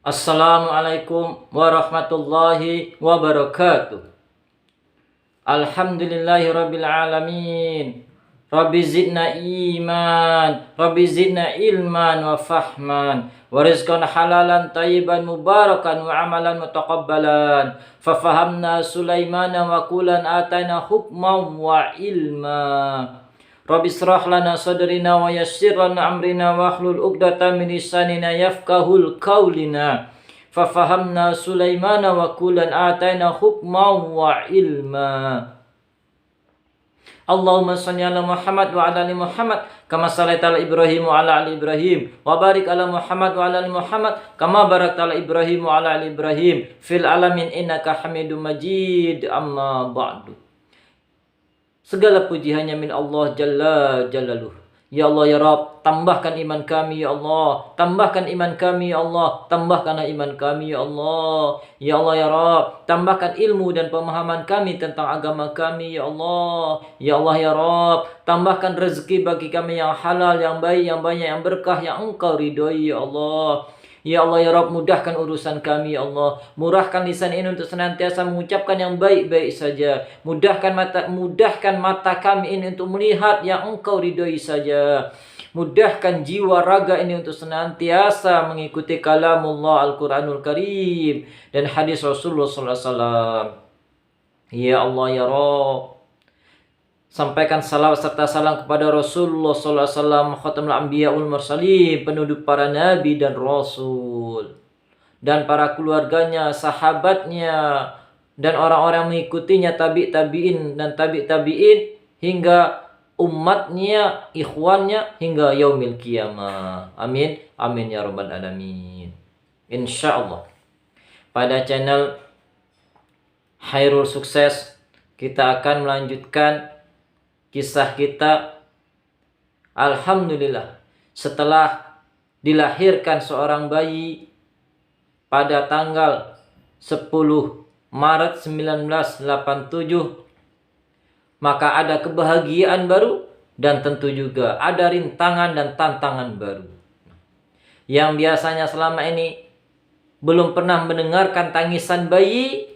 Assalamualaikum warahmatullahi wabarakatuh. Alhamdulillahi rabbil alamin. Rabbi zidna iman, Rabbi zidna ilman wa fahman, wa rizqan halalan tayyiban mubarakan wa amalan mutaqabbalan. Fafahamna Sulaimana wa kulan atayna hukman wa ilma. Rabbi israh lana sadrina wa yassir lana amrina wa hlul 'uqdatam min lisanina yafqahul qaulina. Fafahamna Sulaimana wa kulan atayna hukman wa ilma. Allahumma shalli ala Muhammad wa ala ali Muhammad kama shallaita ala Ibrahim wa ala ali Ibrahim wa barik ala Muhammad wa ala ali Muhammad kama barakta ala Ibrahim wa ala ali Ibrahim fil alamin innaka Hamidum Majid. Amma ba'du. Segala puji hanya min Allah Jalla Jalaluh. Ya Allah ya Rabb, tambahkan iman kami ya Allah, tambahkan iman kami ya Allah, tambahkanlah iman kami ya Allah. Ya Allah ya Rabb, tambahkan ilmu dan pemahaman kami tentang agama kami ya Allah. Ya Allah ya Rabb, tambahkan rezeki bagi kami yang halal, yang baik, yang banyak, yang berkah, yang Engkau ridhoi ya Allah. Ya Allah ya Rabb, mudahkan urusan kami ya Allah. Murahkan lisan ini untuk senantiasa mengucapkan yang baik-baik saja. Mudahkan mata kami ini untuk melihat yang Engkau ridhoi saja. Mudahkan jiwa raga ini untuk senantiasa mengikuti kalamullah Al-Quranul Karim dan hadis Rasulullah SAW. Ya Allah ya Rabb, sampaikan salawat serta salam kepada Rasulullah SAW, khatamul anbiya wal mursalin, penduduk para nabi dan rasul, dan para keluarganya, sahabatnya, dan orang-orang yang mengikutinya, tabi'in dan tabi'in hingga umatnya, ikhwannya hingga yaumil qiyamah. Amin. Amin ya rabbal alamin. Insyaallah pada channel Khairul Sukses kita akan melanjutkan kisah kita. Alhamdulillah, setelah dilahirkan seorang bayi pada tanggal 10 Maret 1987, maka ada kebahagiaan baru dan tentu juga ada rintangan dan tantangan baru. Yang biasanya selama ini belum pernah mendengarkan tangisan bayi,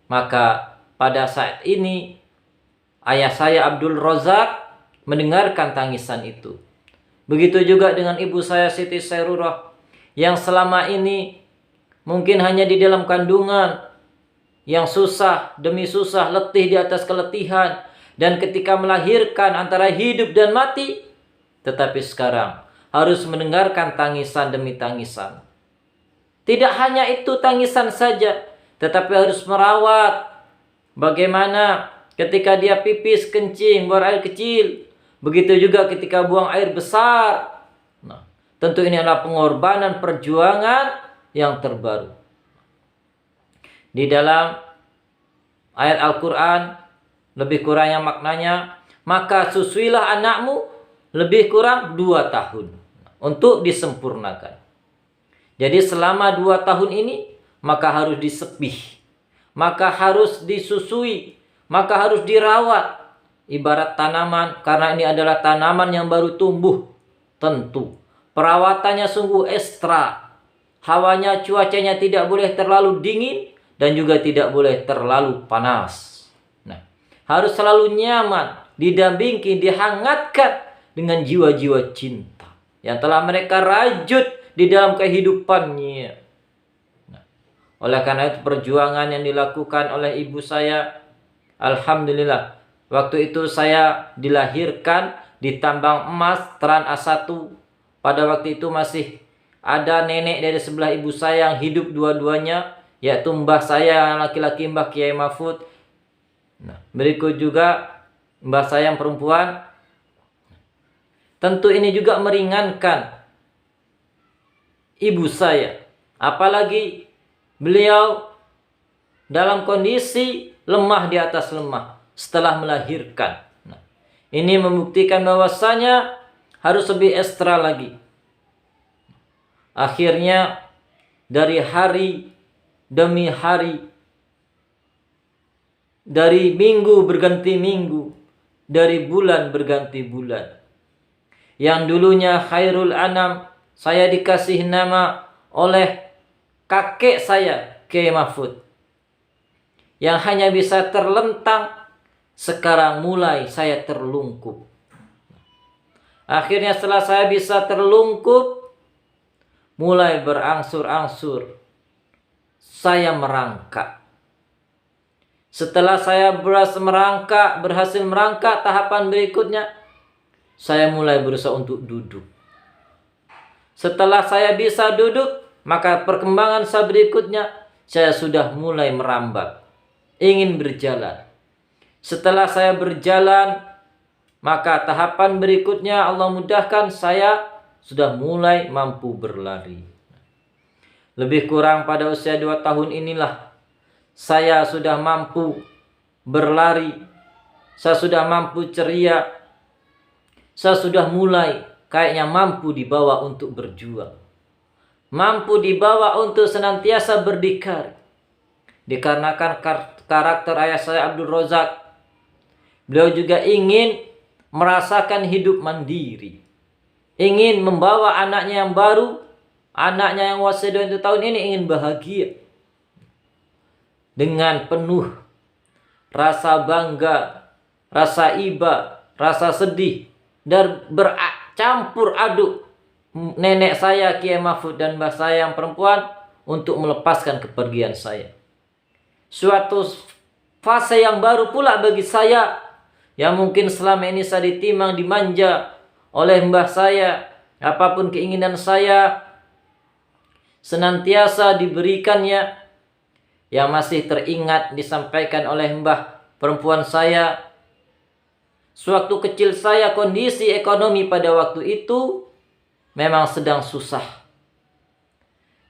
maka pada saat ini ayah saya Abdul Razak mendengarkan tangisan itu. Begitu juga dengan ibu saya Siti Sairurah yang selama ini mungkin hanya di dalam kandungan yang susah demi susah, letih di atas keletihan, dan ketika melahirkan antara hidup dan mati, tetapi sekarang harus mendengarkan tangisan demi tangisan. Tidak hanya itu tangisan saja, tetapi harus merawat. Bagaimana ketika dia pipis, kencing, buang air kecil, begitu juga ketika buang air besar. Nah, tentu ini adalah pengorbanan perjuangan yang terbaru. Di dalam ayat Al-Quran lebih kurangnya maknanya, maka susuilah anakmu lebih kurang 2 tahun untuk disempurnakan. Jadi selama 2 tahun ini maka harus disepih, maka harus disusui, maka harus dirawat. Ibarat tanaman, karena ini adalah tanaman yang baru tumbuh, tentu perawatannya sungguh ekstra. Hawanya, cuacanya tidak boleh terlalu dingin dan juga tidak boleh terlalu panas. Nah, harus selalu nyaman, didampingi, dihangatkan dengan jiwa-jiwa cinta yang telah mereka rajut di dalam kehidupannya. Nah, oleh karena itu perjuangan yang dilakukan oleh ibu saya, alhamdulillah, waktu itu saya dilahirkan di tambang emas Tran A1. Pada waktu itu masih ada nenek dari sebelah ibu saya yang hidup dua-duanya, yaitu mbah saya yang laki-laki, Mbah Kiai Mahfud. Nah, berikut juga mbah saya yang perempuan. Tentu ini juga meringankan ibu saya, apalagi beliau dalam kondisi lemah di atas lemah setelah melahirkan. Nah, ini membuktikan bahwasanya harus lebih ekstra lagi. Akhirnya dari hari demi hari, dari minggu berganti minggu, dari bulan berganti bulan, yang dulunya Khairul Anam saya dikasih nama oleh kakek saya Kiai Mahfud yang hanya bisa terlentang, sekarang mulai saya terlungkup. Akhirnya setelah saya bisa terlungkup, mulai berangsur-angsur saya merangkak. Setelah saya berhasil merangkak, tahapan berikutnya saya mulai berusaha untuk duduk. Setelah saya bisa duduk, maka perkembangan saya berikutnya, saya sudah mulai merambat, ingin berjalan. Setelah saya berjalan, maka tahapan berikutnya Allah mudahkan, saya sudah mulai mampu berlari. Lebih kurang pada usia 2 tahun inilah saya sudah mampu berlari, saya sudah mampu ceria, saya sudah mulai kayaknya mampu dibawa untuk berjuang, mampu dibawa untuk senantiasa berdikari. Dikarenakan karakter ayah saya Abdul Razak, beliau juga ingin merasakan hidup mandiri, ingin membawa anaknya yang baru, anaknya yang usia 2 tahun ini ingin bahagia. Dengan penuh rasa bangga, rasa iba, rasa sedih, dan bercampur aduk nenek saya Kiai Mahfud dan mbah saya yang perempuan untuk melepaskan kepergian saya. Suatu fase yang baru pula bagi saya, yang mungkin selama ini saya ditimang, dimanja oleh mbah saya, apapun keinginan saya senantiasa diberikannya. Yang masih teringat disampaikan oleh mbah perempuan saya, sewaktu kecil saya kondisi ekonomi pada waktu itu memang sedang susah.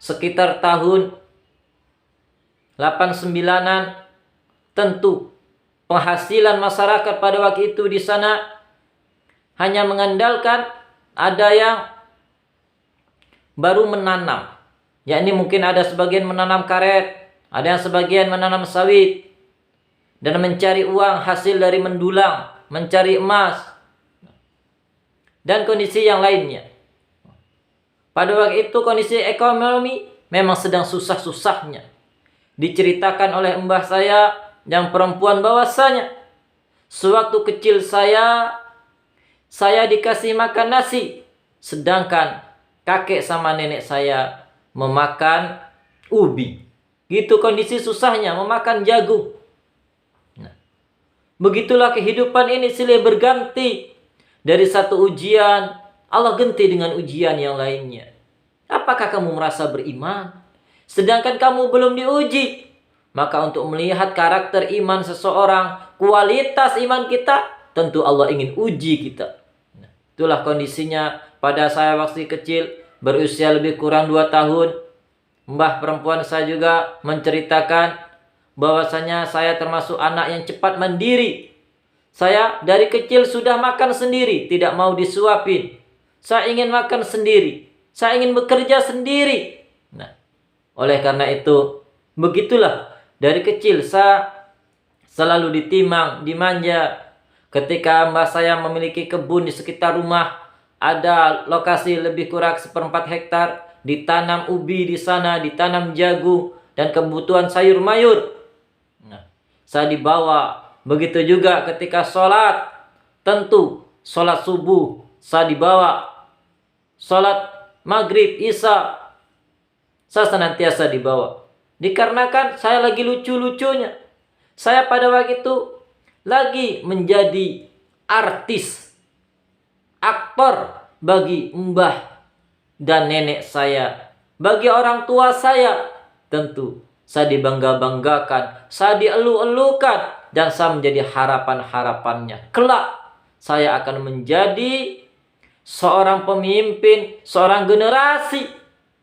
Sekitar tahun 89-an, tentu penghasilan masyarakat pada waktu itu di sana hanya mengandalkan ada yang baru menanam, yakni mungkin ada sebagian menanam karet, ada yang sebagian menanam sawit, dan mencari uang hasil dari mendulang, mencari emas, dan kondisi yang lainnya. Pada waktu itu kondisi ekonomi memang sedang susah-susahnya. Diceritakan oleh mbah saya yang perempuan bahwasanya sewaktu kecil saya dikasih makan nasi, sedangkan kakek sama nenek saya memakan ubi. Gitu kondisi susahnya, memakan jagung. Nah, begitulah kehidupan ini silih berganti. Dari satu ujian, Allah ganti dengan ujian yang lainnya. Apakah kamu merasa beriman? Sedangkan kamu belum diuji. Maka untuk melihat karakter iman seseorang, kualitas iman kita, tentu Allah ingin uji kita. Nah, itulah kondisinya pada saya waktu kecil, berusia lebih kurang 2 tahun. Mbah perempuan saya juga menceritakan bahwasanya saya termasuk anak yang cepat mandiri. Saya dari kecil sudah makan sendiri, tidak mau disuapin. Saya ingin makan sendiri, saya ingin bekerja sendiri. Nah, oleh karena itu, begitulah dari kecil saya selalu ditimang, dimanja. Ketika mbah saya memiliki kebun di sekitar rumah, ada lokasi lebih kurang 1/4 hektar, ditanam ubi di sana, ditanam jagung, dan kebutuhan sayur mayur. Nah, saya dibawa. Begitu juga ketika sholat, tentu sholat subuh saya dibawa. Sholat maghrib, isya, saya senantiasa dibawa. Dikarenakan saya lagi lucu-lucunya. Saya pada waktu itu lagi menjadi artis, aktor bagi mbah dan nenek saya, bagi orang tua saya. Tentu saya dibangga-banggakan, saya dielu-elukan, dan saya menjadi harapan-harapannya. Kelak saya akan menjadi seorang pemimpin, seorang generasi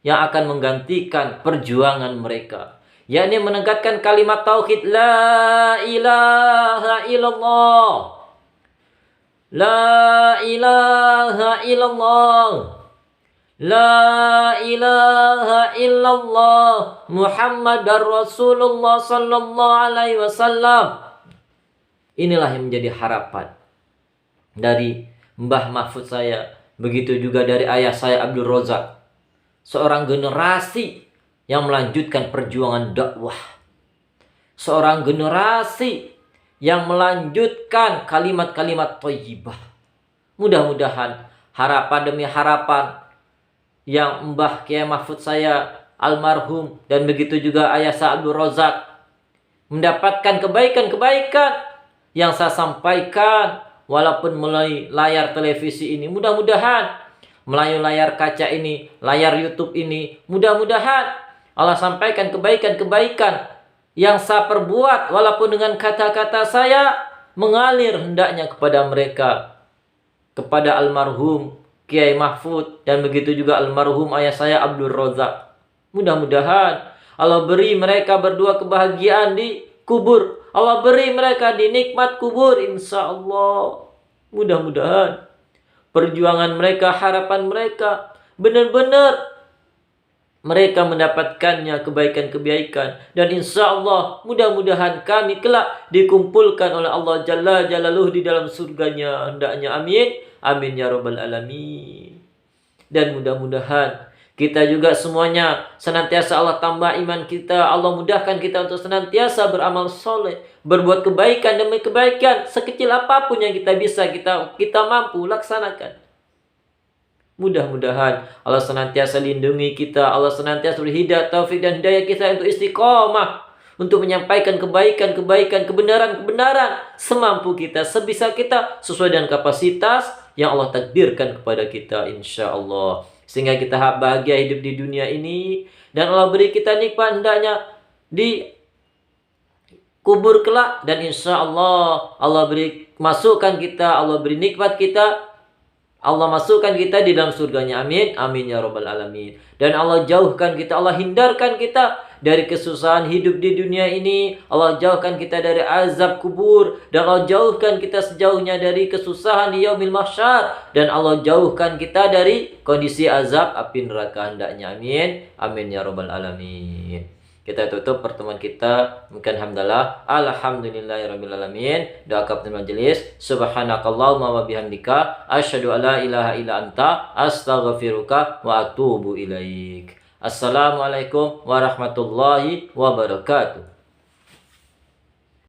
yang akan menggantikan perjuangan mereka, yakni menegakkan kalimat tauhid la ilaha illallah, la ilaha illallah, la ilaha illallah, Muhammadar Rasulullah sallallahu alaihi wasallam. Inilah yang menjadi harapan dari Mbah Mahfud saya, begitu juga dari ayah saya Abdul Razak, seorang generasi yang melanjutkan perjuangan dakwah. Seorang generasi yang melanjutkan kalimat-kalimat thayyibah. Mudah-mudahan harapan demi harapan yang Mbah Kiai Mahfud saya almarhum dan begitu juga Ayah Sa Abdul Razak mendapatkan kebaikan-kebaikan yang saya sampaikan walaupun melalui layar televisi ini. Mudah-mudahan melalui layar kaca ini, layar YouTube ini, mudah-mudahan Allah sampaikan kebaikan-kebaikan yang saya perbuat walaupun dengan kata-kata saya mengalir hendaknya kepada mereka, kepada almarhum Kiai Mahfud dan begitu juga almarhum ayah saya Abdul Razak. Mudah-mudahan Allah beri mereka berdua kebahagiaan di kubur. Allah beri mereka di nikmat kubur, insya Allah. Mudah-mudahan perjuangan mereka, harapan mereka benar-benar mereka mendapatkannya kebaikan-kebaikan. Dan insya Allah mudah-mudahan kami kelak dikumpulkan oleh Allah Jalla Jalaluh di dalam surganya. Hendaknya amin. Amin ya rabbal alamin. Dan mudah-mudahan kita juga semuanya senantiasa Allah tambah iman kita. Allah mudahkan kita untuk senantiasa beramal soleh, berbuat kebaikan demi kebaikan. Sekecil apapun yang kita bisa, kita mampu laksanakan. Mudah-mudahan Allah senantiasa lindungi kita. Allah senantiasa beri hidayah, taufik dan hidayah kita untuk istiqomah, untuk menyampaikan kebaikan-kebaikan, kebenaran-kebenaran semampu kita, sebisa kita, sesuai dengan kapasitas yang Allah takdirkan kepada kita, insya Allah. Sehingga kita bahagia hidup di dunia ini, dan Allah beri kita nikmat hendaknya di kubur kelak. Dan insya Allah Allah beri masukkan kita, Allah beri nikmat kita, Allah masukkan kita di dalam surganya. Amin. Amin ya rabbal alamin. Dan Allah jauhkan kita, Allah hindarkan kita dari kesusahan hidup di dunia ini. Allah jauhkan kita dari azab kubur. Dan Allah jauhkan kita sejauhnya dari kesusahan di yaumil mahsyar. Dan Allah jauhkan kita dari kondisi azab api neraka hendaknya. Amin. Amin ya rabbal alamin. Kita tutup pertemuan kita. Mungkin hamdalah. Alhamdulillahirabbil alamin. Doa kafatul majelis. Subhanakallahumma wa bihamdika asyhadu an la ilaha illa anta astaghfiruka wa atubu ilaik. Assalamualaikum warahmatullahi wabarakatuh.